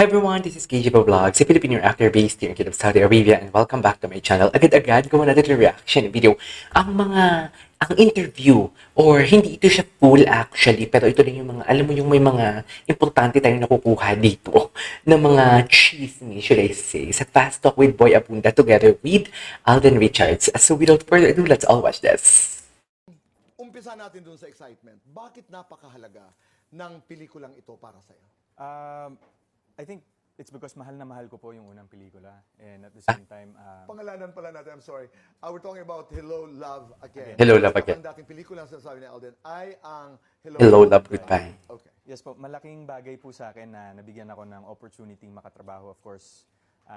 everyone, this is KJ Vlogs, a Filipino actor based here in Kingdom of Saudi Arabia, and welcome back to my channel. Agad-agad, gawa natin yung reaction video. Ang interview, or hindi ito siya full actually, pero ito rin yung mga, alam mo yung may mga importante tayong nakukuha dito, na mga chismis, should I say, sa Fast Talk with Boy Abunda together with Alden Richards. So without further ado, let's all watch this. Umpisa natin dun sa excitement. Bakit napakahalaga ng pelikulang ito para sa'yo? I think it's because mahal na mahal ko po yung unang pelikula. And at the same time, Pangalanan pala natin, I'm sorry. We're talking about Hello, Love Again. Hello, Love Again. Ang dating pelikula na sinasabi ni Alden ay ang Hello, Love, Goodbye. Okay. yes po, malaking bagay po sa akin na nabigyan ako ng opportunity makatrabaho, of course.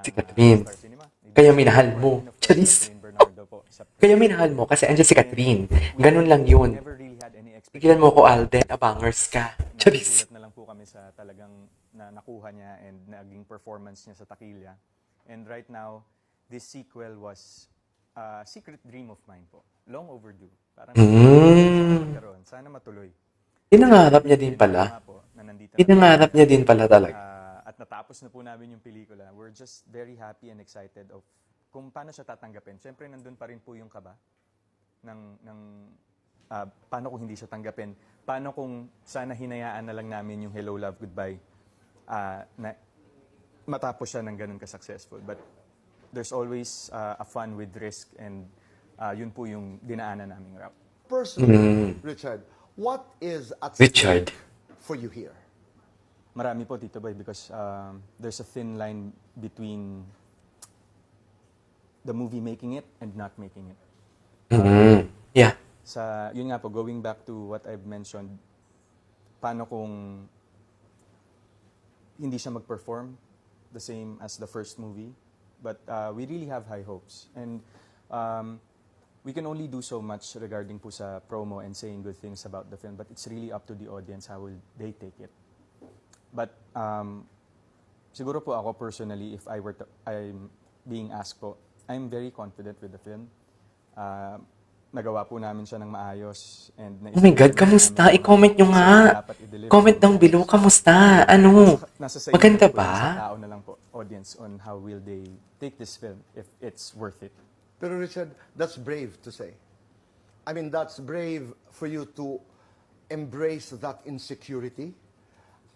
Si Catherine. Star Cinema. Kaya minahal mo. And of course, Charis. Catherine Bernardo po. Kaya minahal mo kasi andyan si Catherine. Ganun lang yun. Never really had any expectation. Tigilan mo ko, Alden, abangers ka. Charis. Nagulat na lang po kami sa talagang na nakuha niya and naging performance niya sa Takilya. And right now, this sequel was a secret dream of mine po. Long overdue. Parang magkaroon. Sana matuloy. Pinangarap niya din pala. Tama po, na nandito na Pinangarap niya din pala talaga. at natapos na po namin yung pelikula. We're just very happy and excited of kung paano siya tatanggapin. Siyempre, nandun pa rin po yung kaba paano kung hindi siya tanggapin. Paano kung sana hinayaan na lang namin yung Hello, Love, Goodbye na matapos siya ng ganun ka-successful. But there's always a fun with risk and yun po yung dinaanan naming route. Personally, Richard, what is at Richard. stake for you here? Marami po, Tito Boy, because there's a thin line between the movie making it and not making it. Yeah. Yun nga po, going back to what I've mentioned, paano kung hindi siya mag-perform the same as the first movie? But we really have high hopes. And we can only do so much regarding po sa promo and saying good things about the film, but it's really up to the audience how will they take it. But siguro po ako personally, if I'm being asked po, I'm very confident with the film. Nagawa po namin siya ng maayos. And Oh my God, kamusta? I-comment nyo nga. Comment down below, kamusta? Ano? Maganda ba? Sa tao na lang po, audience, on how will they take this film if it's worth it. Pero Richard, that's brave to say. I mean, that's brave for you to embrace that insecurity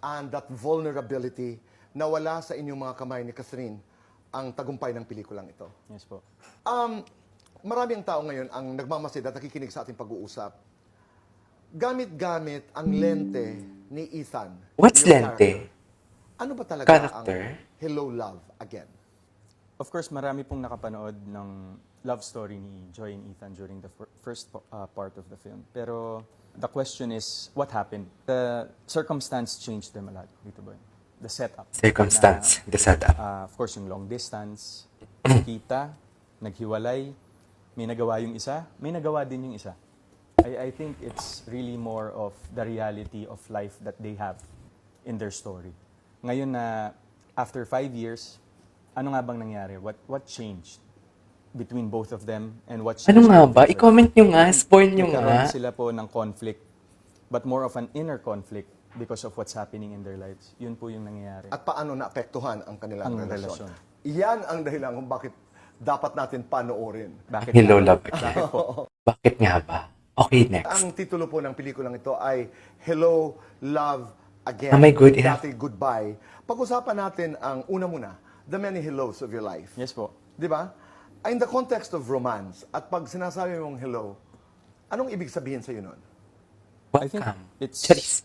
and that vulnerability na wala sa inyong mga kamay ni Catherine ang tagumpay ng pelikulang ito. Yes po. Marami ang tao ngayon ang nagmamasid at nakikinig sa ating pag-uusap. Gamit-gamit ang lente ni Ethan. What's yung lente? character. Ano ba talaga Character? ang Hello, Love Again? Of course, marami pong nakapanood ng love story ni Joy and Ethan during the first part of the film. Pero the question is, what happened? The circumstance changed them a lot, Dito Boy. The setup. Circumstance, the setup. Of course, yung long distance, kita, naghiwalay, may nagawa yung isa, may nagawa din yung isa. I think it's really more of the reality of life that they have in their story. Ngayon na, after 5 years, ano nga bang nangyari? What changed between both of them and what changed? Ano nga ba? between them? I-comment nyo nga, spoil nyo nga. Nagkaroon sila po ng conflict, but more of an inner conflict because of what's happening in their lives. Yun po yung nangyayari. At paano naapektuhan ang kanilang Ang relasyon. relasyon. Yan ang dahilan kung bakit dapat natin panoorin. Bakit Hello, nga? Love Again. Bakit nga ba? Okay, next. Ang titulo po ng pelikulang ito ay Hello, Love Again. Am I good enough? Dati Goodbye. Pag-usapan natin ang una muna, the many hellos of your life. Yes po. Di ba? In the context of romance, at pag sinasabi mong hello, anong ibig sabihin sa'yo nun? I think Welcome. it's Charis.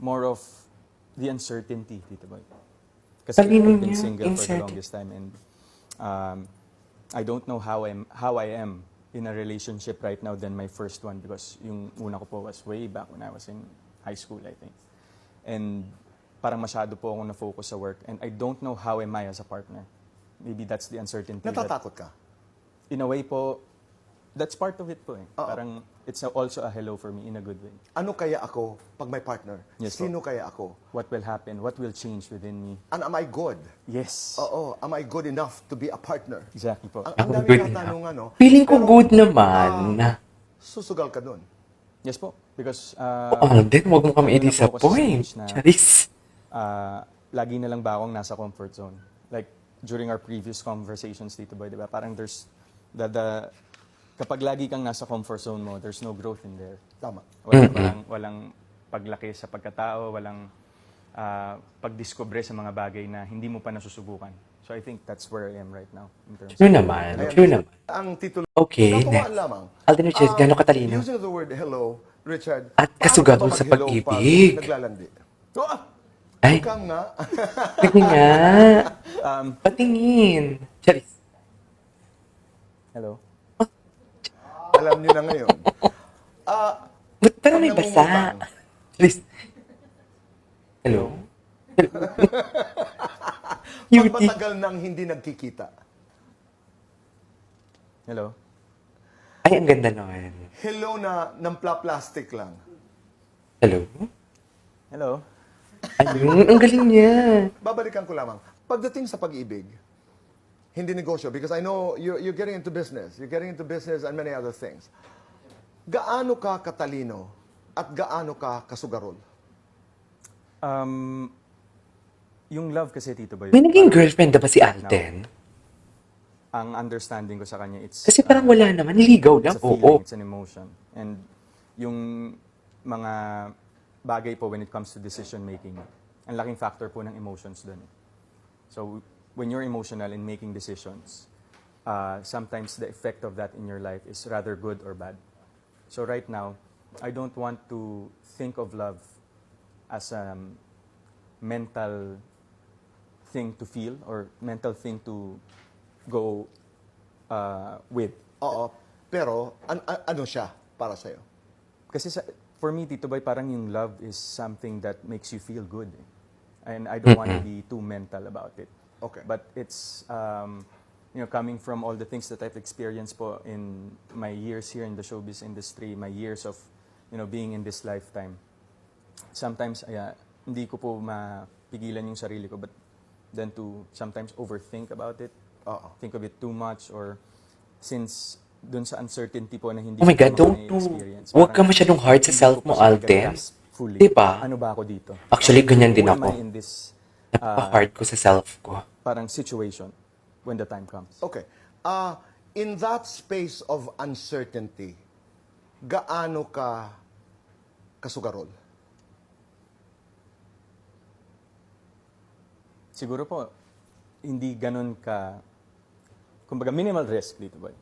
more of the uncertainty, Tito Boy. Kasi Talino I've been niya, single for the uncertain. longest time and I don't know how I am in a relationship right now than my first one because yung una ko po was way back when I was in high school, I think. And parang masyado po ako na-focus sa work and I don't know how am I as a partner. Maybe that's the uncertainty. that- Natatakot ka? in a way po, that's part of it po eh. Parang it's also a hello for me in a good way. Ano kaya ako pag may partner? Yes, po. Sino kaya ako? What will happen? What will change within me? And am I good? Yes. Oo, am I good enough to be a partner? Exactly po. Ang Ako dami good katanungan, no? Feeling ko Pero, good naman. Susugal ka dun. Yes po. Because Alden, huwag mo kami Ayun na po ako sa i-disappoint. stage na- Charis. lagi na lang ba akong nasa comfort zone? Like, during our previous conversations, Tito Boy, di ba? Parang there's, kapag lagi kang nasa comfort zone mo, there's no growth in there. Tama. Walang paglaki sa pagkatao, walang pagdiscover sa mga bagay na hindi mo pa nasusubukan. So I think that's where I am right now. In terms True of, naman. True naman. Ang titulo, Okay, katawaan next. lamang. Alden Richards, gano'ng katalino? Using the word hello, Richard, At paano kasugadol ka ba sa mag-hello pag-ibig? pag naglalandi? Ay, Ikaw nga. tingin nga. Patingin. Charis. hello? Alam niyo na ngayon. Ba't parang may Pag basa? nangungutang. Charis. Hello? Pag Cutie. matagal nang hindi nagkikita. Hello? Ay, ang ganda naman. Hello na plastic lang. Hello? Hello? Ayun, ang galing niya. Babalikan ko lamang. Pagdating sa pag-ibig, hindi negosyo, because I know you're getting into business. You're getting into business and many other things. Gaano ka katalino at gaano ka kasugarol? Yung love kasi, Tito Boy, May naging girlfriend na ba si Alden? ang understanding ko sa kanya, it's Kasi parang wala naman, niligaw lang. it's a feeling, Oo. it's an emotion. And yung mga bagay po when it comes to decision making, ang laking factor po ng emotions dun. So when you're emotional in making decisions, sometimes the effect of that in your life is rather good or bad. So right now, I don't want to think of love as a mental thing to feel or mental thing to go with. Oo. Pero, ano siya para sa'yo? Kasi for me, Tito Boy, parang yung love is something that makes you feel good. And I don't want to be too mental about it. Okay. But it's, coming from all the things that I've experienced po in my years here in the showbiz industry, my years of, being in this lifetime. Sometimes, hindi ko po mapigilan yung sarili ko, but then to sometimes overthink about it. Think of it too much, or since dun sa uncertainty po na hindi Oh my ko God, pa don't ma-experience, huwag ka parang masyadong hard sa hindi self ko mo, pa siya Alden. nagagrasp fully. Diba? Ano ba ako dito? Actually, ganyan din Who am ako. I in this Napaka-hard ko sa self ko. parang situation when the time comes? Okay. In that space of uncertainty, gaano ka kasugarol? Siguro po, hindi ganun kumbaga minimal risk dito, boy.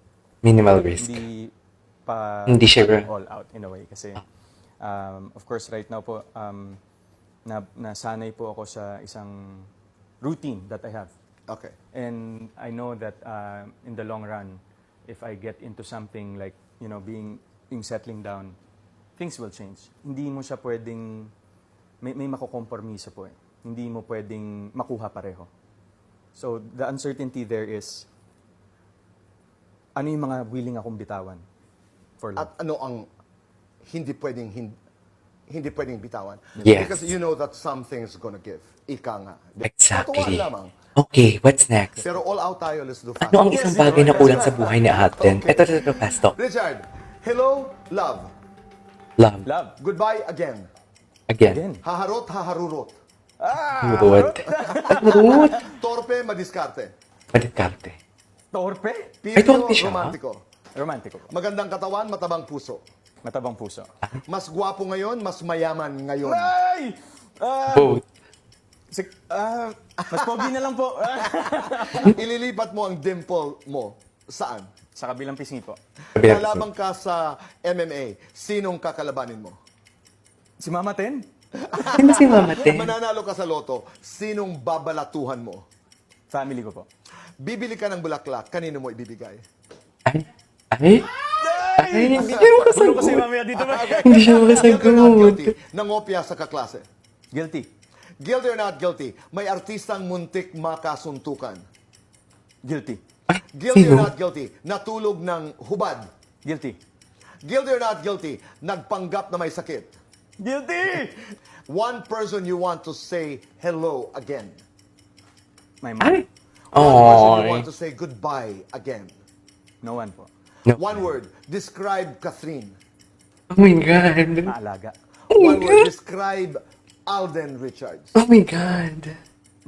Minimal risk. Hindi siya all out in a way. Kasi, of course, right now po, nasanay po ako sa isang routine that I have. Okay. And I know that in the long run, if I get into something like, being settling down, things will change. Hindi mo siya pwedeng, may makukompromiso po eh. Hindi mo pwedeng makuha pareho. So, the uncertainty there is, ano yung mga willing akong bitawan for love? At ano ang hindi pwedeng bitawan? Yes. Because you know that something's gonna give. Ika nga. Katuwaan Exactly. lamang. Okay, what's next? Pero all out tayo, let's do fast. Ano ang isang bagay na kulang sa buhay ni Alden? Okay. Ito, fast talk. Richard, hello, love. Love. Love. Goodbye again. Again. Haharot, haharurot. Root. Root. Torpe, madiskarte. Padiskarte. Torpe? Ay, Piryo, torpe siya? romantiko. Romantiko po. Magandang katawan, matabang puso. Matabang puso. Mas gwapo ngayon, mas mayaman ngayon. Ay! Both. Mas pogi na lang po. Ililipat mo ang dimple mo. Saan? Sa kabilang pisngi po. Lalaban ka sa MMA. Sinong kakalabanin mo? Si Mama Ten? Sino si Mama Ten? Mananalo ka sa loto. Sinong babalatuhan mo? Family ko po. Bibili ka ng bulaklak. Kanino mo ibibigay? Ay, hindi siya Tulong ko si makasagot. Mamaya dito ba? Hindi siya Guilty or not makasagot. guilty? Nangopya sa kaklase. Guilty. Guilty or not guilty? May artistang muntik makasuntukan. Guilty. Guilty Sino? or not guilty? Natulog ng hubad. Guilty. Guilty or not guilty? Nagpanggap na may sakit. Guilty! One person you want to say hello again. My mom. Ay. One person you Oy. want to say goodbye again. No one po. No. One word. Describe Catherine. Oh my God. Maalaga. One word. Describe Alden Richards. Oh my God.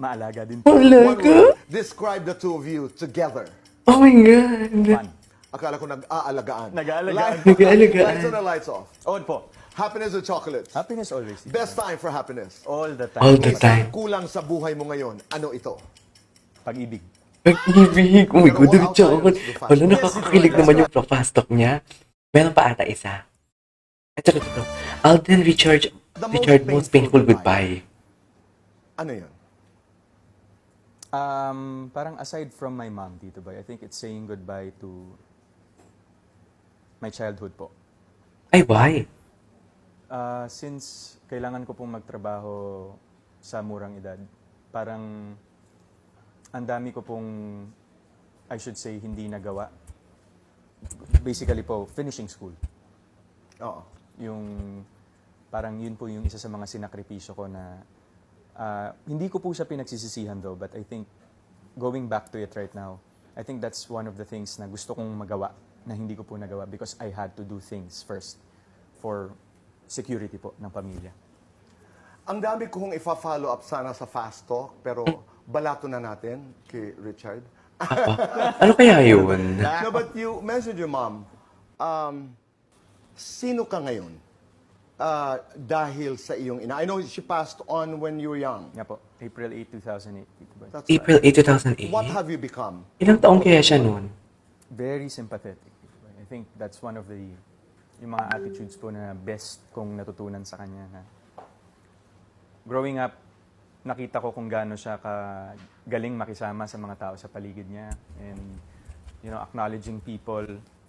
maalaga din po. One Talaga? word. Describe the two of you together. Oh my God. Fun. Akala ko nag-aalagaan. Nag-aalagaan. Nag-aalagaan. Lights on or lights off? On po. Happiness or chocolates? Happiness always. Best time for happiness. All the time. All the time. Isang kulang sa buhay mo ngayon. Ano ito? Pag-ibig. Pag-ibig. Oh my God, Pero diretso ako. outside of the Wala, fast- nakakakilig naman yung fast talk niya. Meron pa ata isa. Ito. Alden Richard most painful goodbye. Ano yun? Parang aside from my mom, Tito Boy, I think it's saying goodbye to my childhood po. Ay, why? Since kailangan ko pong magtrabaho sa murang edad, parang ang dami ko pong, I should say, hindi nagawa. Basically po, finishing school. Oo. Yung, parang yun po yung isa sa mga sinakripisyo ko na, hindi ko po siya pinagsisisihan though, but I think, going back to it right now, I think that's one of the things na gusto kong magawa, na hindi ko po nagawa because I had to do things first for security po ng pamilya. Ang dami kong ifa-follow up sana sa fast talk, pero balato na natin kay Richard. Ano kaya yun? No, but you mentioned your mom. Sino ka ngayon? Dahil sa iyong ina. I know she passed on when you were young. Nga po, April 8, 2008. Tito Boy. That's April 8, 2008? What have you become? Ilang taong kaya siya noon? Very sympathetic. Tito Boy. I think that's one of yung mga attitudes po na best kong natutunan sa kanya. Na growing up, nakita ko kung gaano siya galing makisama sa mga tao sa paligid niya. And, acknowledging people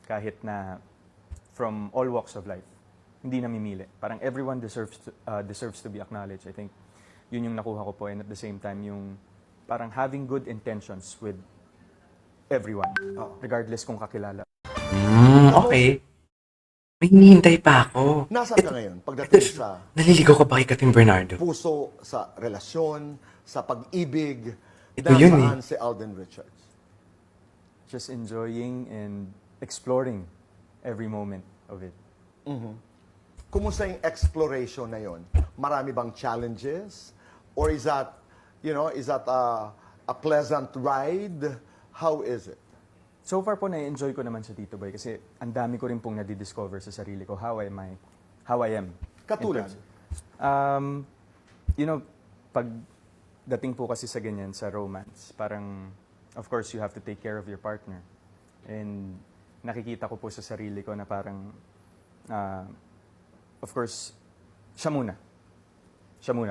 kahit na from all walks of life. Hindi namimili. Parang everyone deserves to be acknowledged. I think yun yung nakuha ko po. And at the same time, yung parang having good intentions with everyone. Regardless kung kakilala. Okay. May hinihintay pa ako. Nasaan ka ngayon pagdating sa Naliligaw ka ba kay Katim Bernardo? puso, sa relasyon, sa pag-ibig? Ito yun Nasaan si Alden Richards? Just enjoying and exploring every moment of it. Kumusta yung exploration na yon? Marami bang challenges? Or is that, a pleasant ride? How is it? So far po, na-enjoy ko naman sa Tito Boy kasi ang dami ko rin pong nadidiscover sa sarili ko. How I am. Katulad? Pag dating po kasi sa ganyan, sa romance, parang, of course, you have to take care of your partner. And nakikita ko po sa sarili ko na parang, of course, siya muna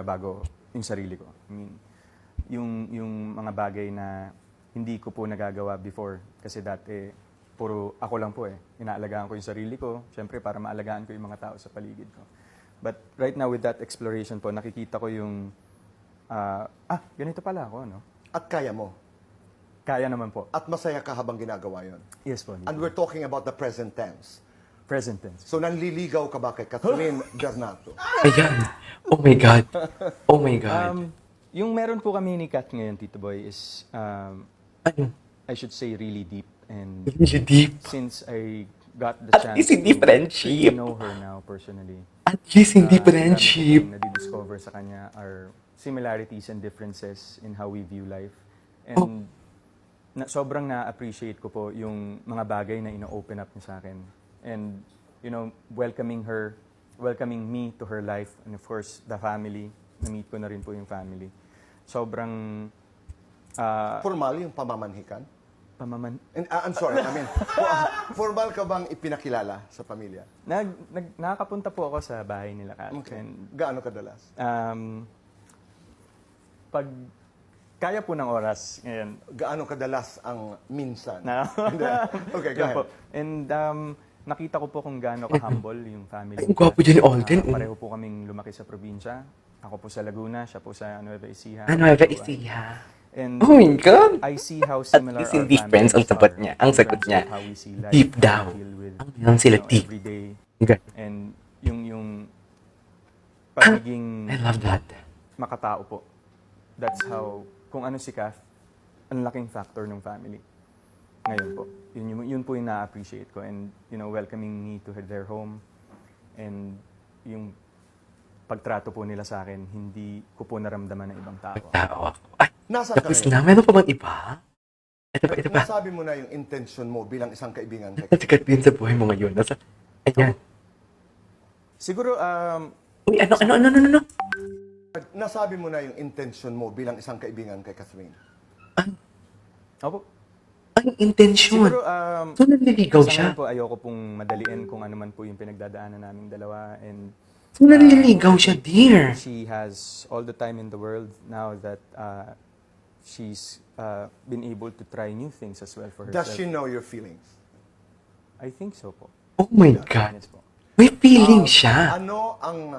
bago yung sarili ko. I mean, yung mga bagay na hindi ko po nagagawa before kasi dati puro ako lang po inaalagaan ko yung sarili ko, syempre para maalagaan ko yung mga tao sa paligid ko. But right now with that exploration po, nakikita ko yung ganito pala ako, no? At kaya mo? Kaya naman po. At masaya ka habang ginagawa yon? Yes po. And we're talking about the present tense. Present tense. So nanliligaw ka ba kay Catherine Bernardo? Ayan. Oh my God. Oh my God. Yung meron po kami ni Kat ngayon, Tito Boy, is Ano? I should say really deep. And Really deep. since I got the At chance least hindi friendship. to know her now personally, At least hindi ang dami friendship. kong nadidiscover sa kanya are similarities and differences in how we view life. Oh. And sobrang na-appreciate ko po yung mga bagay na ino-open up niya sa akin. And, welcoming me to her life, and of course, the family. Na-meet ko na rin po yung family. Sobrang Formal yung pamamanhikan? pamaman... I'm sorry, formal ka bang ipinakilala sa pamilya? Nakakapunta po ako sa bahay nila, Kat. Okay. And, Gaano kadalas? pag kaya po ng oras ngayon. Gaano kadalas ang minsan? Na, Hindi. Okay, go Yun ahead. po. And nakita ko po kung gaano ka-humble yung family. Ay, ang gwapo dyan ni Alden. Pareho po kaming lumaki sa probinsya. Ako po sa Laguna, siya po sa Nueva Ecija. Nueva Ecija. And Oh my God. I see how At similar least our hindi friends ang families sagot are niya. Ang in sagot terms niya. of how we see life, Deep how daw. we deal with, Ang lang sila deep. everyday. Good. And yung pagiging I love that. makatao po. That's how, kung ano si Kath, ang laking factor ng family. Ngayon po. Yun po yung na-appreciate ko. And, welcoming me to their home. And yung pagtrato po nila sa akin, hindi ko po naramdaman ng ibang tao. Tao ako. Ay, Nasaan ka Tapos ngayon? na, meron pa bang iba? Ito pa. Nasabi mo na yung intention mo bilang isang kaibigan kay Sikat din sa buhay mo ngayon. Ayan. Siguro, Uy, ano? Nasabi mo na yung intention mo bilang isang kaibigan kay Catherine. opo. Ang intensyon. Siguro, So, nanliligaw sa siya. ngayon po, ayoko pong madaliin kung ano man po yung pinagdadaanan naming dalawa. And So, nanliligaw siya, dear. she has all the time in the world now that she's been able to try new things as well for herself. Does she know your feelings? I think so po. Oh my God. Yes po. May feeling siya. Ano ang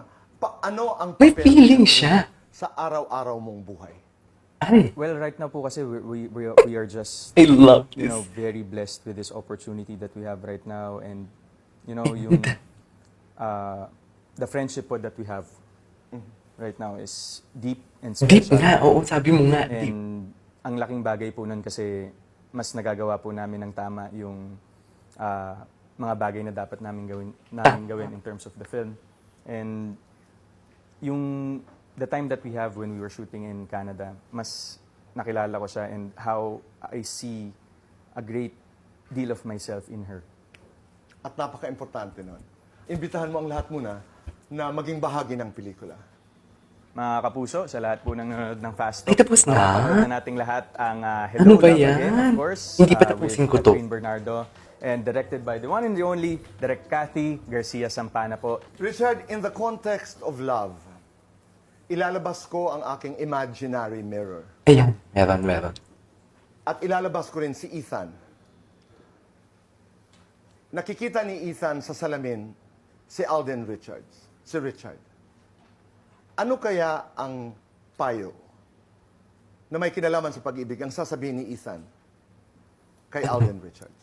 May papel feeling ni siya. Catherine sa araw-araw mong buhay? Ay, Well, right now po kasi we are just I love you this. know very blessed with this opportunity that we have right now, and you know yung the friendship po that we have right now is deep and Deep special. nga. Oo, sabi mo nga. Deep. And ang laking bagay po nun kasi mas nagagawa po namin ng tama yung mga bagay na dapat namin gawin in terms of the film. And yung the time that we have when we were shooting in Canada, mas nakilala ko siya and how I see a great deal of myself in her. At napaka-importante nun. Imbitahan mo ang lahat muna na maging bahagi ng pelikula. Mga kapuso, sa lahat po ng nanonood ng Fast Ay, Talk, tapos na? mapapanood na nating lahat ang Hello, Ano ba Love yan? Again, of course. Hindi pa tapusin with ko to. Catherine Bernardo and directed by the one and the only Direk Cathy Garcia Sampana po. Richard, in the context of love, ilalabas ko ang aking imaginary mirror. Ayan, meron. At ilalabas ko rin si Ethan. Nakikita ni Ethan sa salamin si Alden Richards, si Richard. Ano kaya ang payo na may kinalaman sa pag-ibig ang sasabihin ni Ethan kay Alden Richards?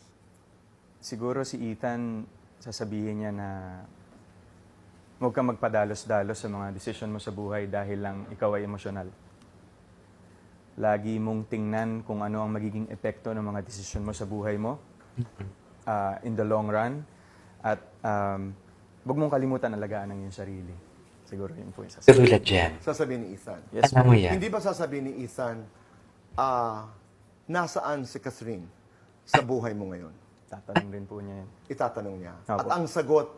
Siguro si Ethan, sasabihin niya na huwag kang magpadalos-dalos sa mga desisyon mo sa buhay dahil lang ikaw ay emosyonal. Lagi mong tingnan kung ano ang magiging epekto ng mga desisyon mo sa buhay mo in the long run. At huwag mong kalimutan alagaan ang iyong sarili. Siguro yun po yung sasabihin. Katulad dyan. Sasabihin ni Ethan. Yes, Alam mo yan. Hindi ba sasabihin ni Ethan, nasaan si Catherine sa buhay mo ngayon? tatanong rin po niya yan. Itatanong niya. Opo. At ang sagot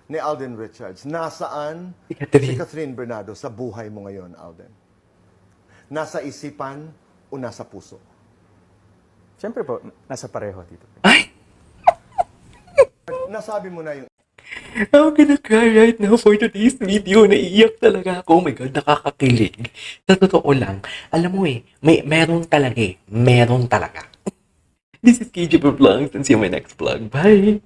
ni Alden Richards, nasaan Si Catherine. si Catherine Bernardo sa buhay mo ngayon, Alden? Nasa isipan o nasa puso? Siyempre po, nasa pareho dito. Ay! Nasabi mo na yung I'm gonna cry right now for today's video. Naiiyak talaga ako. Oh my God, nakakakilig. Sa totoo lang, alam mo meron talaga. This is KJ Vlogs and see you in my next vlog. Bye!